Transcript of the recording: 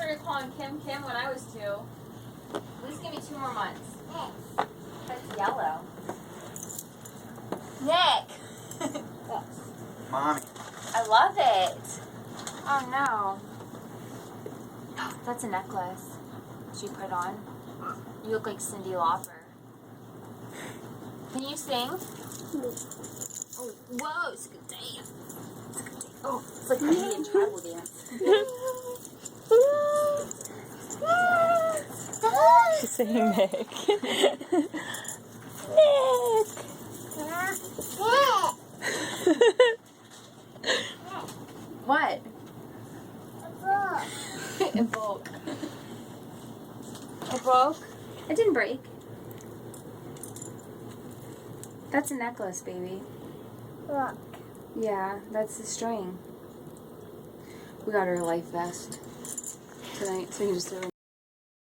started calling Kim Kim when I was 2. At least give me 2 more months. That's yellow. Nick! Mommy. I love it. Oh no. That's a necklace she put on. You look like Cyndi Lauper. Can you sing? Oh, whoa, it's a good dance. It's a good dance. Oh, it's like Indian tribal dance. She's saying Nick. Nick! What? It broke. It broke? It didn't break. That's a necklace, baby. Look. Yeah, that's the string. We got her a life vest tonight, so we can just throw it in.